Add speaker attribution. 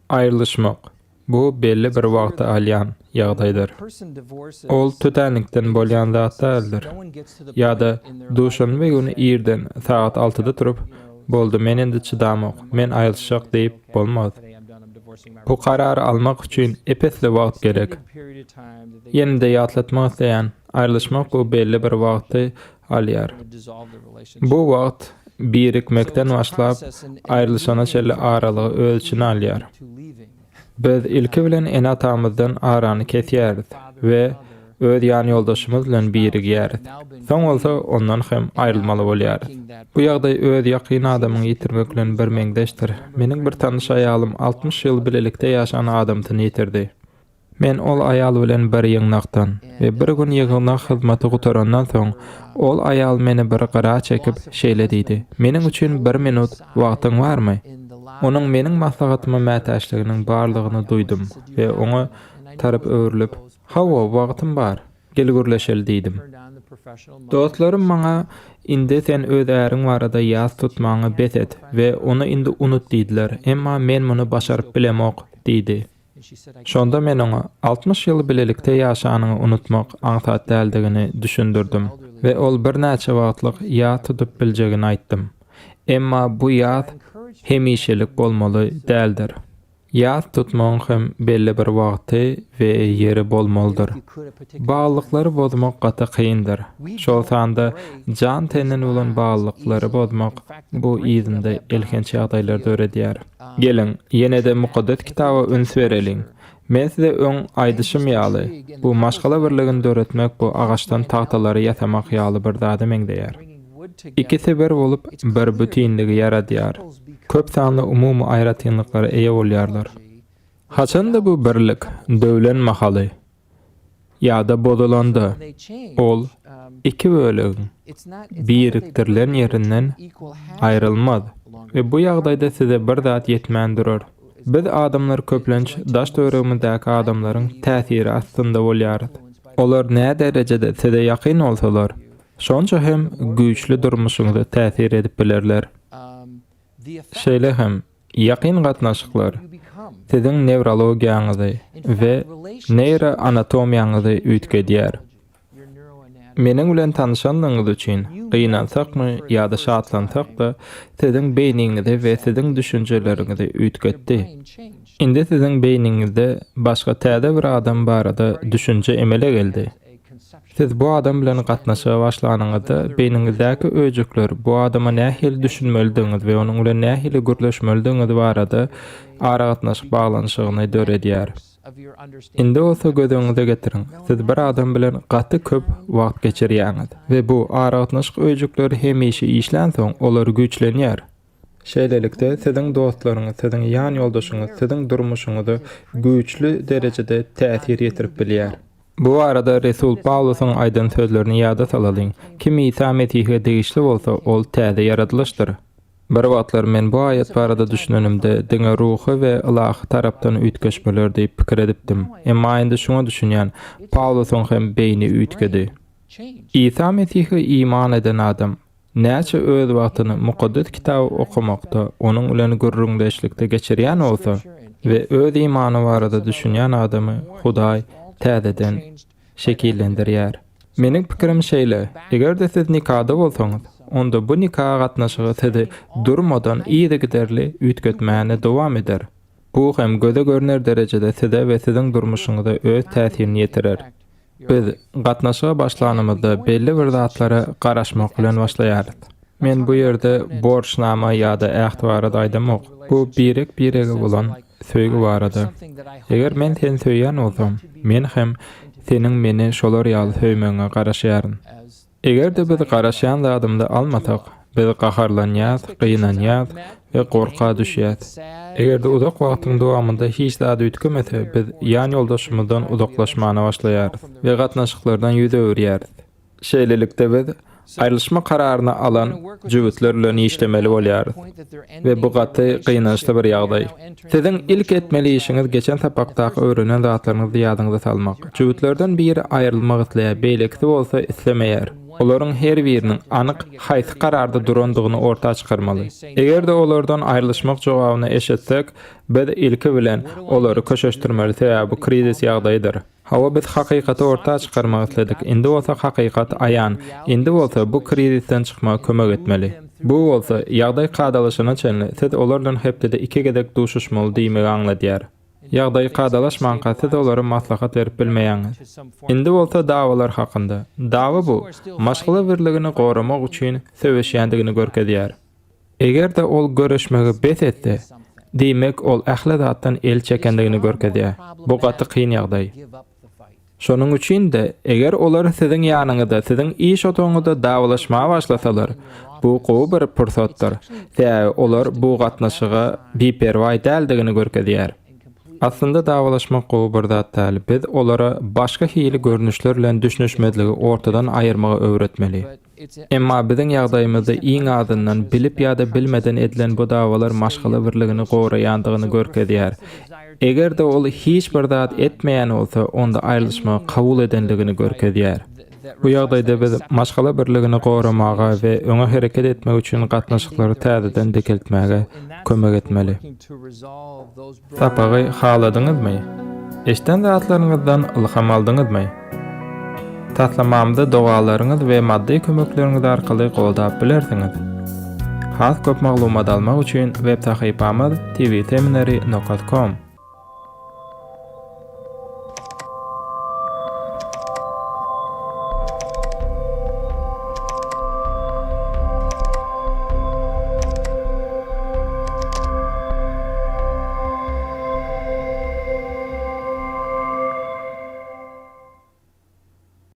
Speaker 1: Ayrılışmak. Bu belli bir wagtda alýan ýagdaýdyr. Ol tütänikden bolýan zat däldir. Ýa-da duşanma güni irden saat 6-da turup, boldy men endi çydamok, men aýrylşak diýip bolmaz. Bu karary almak üçin epesli wagt gerek. Ýene-de ýatlatmak isleýän aýrylşmak bu belli bir wagty alýar. Bu wagt birikmekden başlap aýrylşana şeýle aralygy ölçüni alýar. Biz ilki bilen ene atamyzdan arany kesýäris we öz ýany ýoldaşymyz bilen birigýäris. Soň bolsa ondan hem aýrylmaly bolýarys. Bu ýagdaý öz ýakyn adamyny ýitirmek bilen bir meňdeşdir. Meniň bir tanış aýalym 60 ýyl bilelikde ýaşan adamtyny ýitirdi. Men ol aýal bilen bir ýygnakdan we bir gün ýygynak hyzmaty gutarandan soň ol aýal meni bir gara çekip şeýle diýdi: "Meniň üçin 1 minut wagtyň barmy?" Onuň meniň maslahatyma mätäçliginiň barlygyny duydum we oňa tarap öwrülip, "Hawa, wagtym bar, gel gürleşeli" diýdim. Dostlarym maňa "Indi sen öz äriň barada ýaz tutmaňy beset we onu indi unut" diýdiler. Emma men muny başaryp bilemok diýdi. Şonda men oňa 60 ýyl bilelikde ýaşanyny unutmak aňsat däldigini düşündirdim we ol bir näçe wagtlyk ýaz tutup biljegini aýtdym. Emma bu ýaz hemişelik bolmaly däldir. Ýaz tutmaň hem belli bir wagty we ýeri bolmalydyr. Baglyklary bozmak gata kyndyr. Şol sanda jan tenen bolan baglyklary bozmak bu izinde ilginç ýagdaýlarda öredýär. Gelin, ýene-de mukaddes kitaba üns bereliň. Men size öň aýdyşym ýaly. Bu maşgala birligini öğretmek bu agaçdan tahtalary ýasamak ýaly bir zady meňdeýär. İkisi bir bolup bir bütünligi ýaradýar. Köp sanly umumy aýratynlyklary eýe bolýarlar. Haçanda bu birlik döwlen mahaly ýa-da bozulandy. Ol iki bölegi birikdirilen ýerinden aýrylmaz we bu ýagdaýda size bir zat ýetmän durar. Biz adamlar köplenç daş döwregimizdäki adamlaryň täsiri astynda bolýarys. Olar nä derejede size ýakyn bolsalar, şonça hem güýçli durmuşyňyza täsir edip bilerler. Şeýle hem ýakyn gatnaşyklar siziň neurologiýaňyzy we neyroanatomiýaňyzy üýtgedýär. Meniň bilen tanışanlygyňyz üçin gynalsakmy ýa-da şatlansak da siziň beyniňizde we siziň düşünjeleriňizi üýtgetdi. Indi siziň beyniňizde başga täze bir adam barada düşünje emele geldi. Siz bu adam bilen gatnaşyga başlanyňyzda beyniňizdäki öýjükler bu adama nähili düşünmelidiňiz we onuň bilen nähili gürleşmelidiňiz barada ara gatnaşyk baglanşygyny döredýär. Indi olsa gözüňize getiriň. Siz bir adam bilen gaty köp wagt geçirýäňiz we bu ara gatnaşyk öýjükleri hemişe işlän soň olar güýçlenýär. Şeýlelikde siziň dostlaryňyz, siziň ýan ýoldaşyňyz, siziň durmuşyňyza güýçlü derejede täsir ýetirip bilýär. Bu arada Resul Paulusyň aýdan sözlerini ýada salalyň. Kim İsa Mesih'e degişli bolsa, ol täze ýaradylışdyr. Bir wagtlar men bu aýat barada düşünenimde diňe ruhy we Allahy tarapdan üýtgeşmeler diýip pikir edipdim. Emma indi şuňa düşünýän, Paulusyň hem beyni üýtgedi. İsa Mesih'e iman eden adam näçe öz wagtyny mukaddes kitaby okumakda, onuň bilen gürrüňdeşlikde geçirýän bolsa we öz imany barada düşünýän adamy Hudaý täzeden şekillendirýär. Meniň pikirim şeýle, eger-de siz nikahda bolsaňyz, onda bu nikah gatnaşygy sizi durmadan iýde giderli üýtgetmäne dowam eder. Bu hem göze görner derejede size we siziň durmuşyňyza öz täsirini ýetirer. Biz gatnaşyga başlanymyzda belli bir zatlara garaşmak bilen başlaýarys. Men bu ýerde borçnama ýa-da ähd barada aýdamok. Bu birege bolan söýgü barada. Eger men seni söýýän bolsam, men hem seniň meni şolar ýaly söýmeňe garaşýaryn. Eger de biz garaşýan zadymda almasak, biz gaharlanýas, gynanýas we gorka düşýäs. Eger de uzak wagtyň dowamında hiç zady üýtgemese, biz ýan ýoldaşymyzdan uzaklaşmana başlaýarys we gatnaşyklardan ýüze öwrýäris. Şeýlelikde biz ayrılışma kararını alan jüwütlerle işlemeli bolýar we bu gaty gynançly bir ýagdaý. Siziň ilk etmeli işiňiz geçen tapakdaky öwrenen zatlaryňyzy ýadyňyza salmak. Jüwütlerden biri aýrylmak isleýär, beýlekde bolsa islemeýär. Olaryň her biriniň anyk haýsy kararda durandygyny ortağa çykarmaly. Eger de olardan aýrylışmak jogabyny eşetsek, biz ilki bilen olary köşeşdirmeli. Bu krizis ýagdaýdyr. Hawa biz hakykaty ortağa çykarmak isledik. Indi bolsa hakykat aýan. Indi bolsa bu krizisten çykmaga kömek etmeli. Bu bolsa ýagdaý gadalaşyna çenli. Siz olardan hepde iki gedek duşuşmaly diýmegi aňladýar. Ýagdaý gadalaşmanka siz olary maslahat berip bilmeýäňiz. Indi bolsa dawalar hakynda. Dawa bu maşgula birligini goramak üçin söwüşýändigini görkezýär. Eger de ol görüşmegi bet etdi, diýmek ol ähledatdan el çekendigini görkezýär. Bu gaty kyn ýagdaý. Şonuň üçin de eger olar siziň ýanyňyzda, siziň iş otagyňyzda dawalaşmaga başlasalar, bu gowy bir pursatdyr. Olar bu gatnaşyga beperwa däldigini görkezýär. Aslında dawalaşmak gowy bir zat däl. Biz olara başga hili görnüşler bilen düşünüşmedligi ortadan aýyrmagy öwretmeli. Emma biziň ýagdaýymyzda iň azyndan bilip ýa-da bilmeden edilen bu dawalar maşgala birligini goraýandygyny görkezýär. Eger de ol hiç bir zat etmeýän bolsa, onda aýrylışmagy kabul edenligini görkezýär. Bu ýagdaýda biz maşgala birligini goramaga we öňe hereket etmek üçin gatnaşyklary täzeden dekeltmäge kömek etmeli. Tapagy haladyňyzmy? Eşden zatlaryňyzdan ilham aldyňyzmy? Tatlamamda dogalaryňyz we maddi kömekleriňiz arkaly goldap bilersiňiz. Has köp maglumat almak üçin web sahypamyz tvseminary.com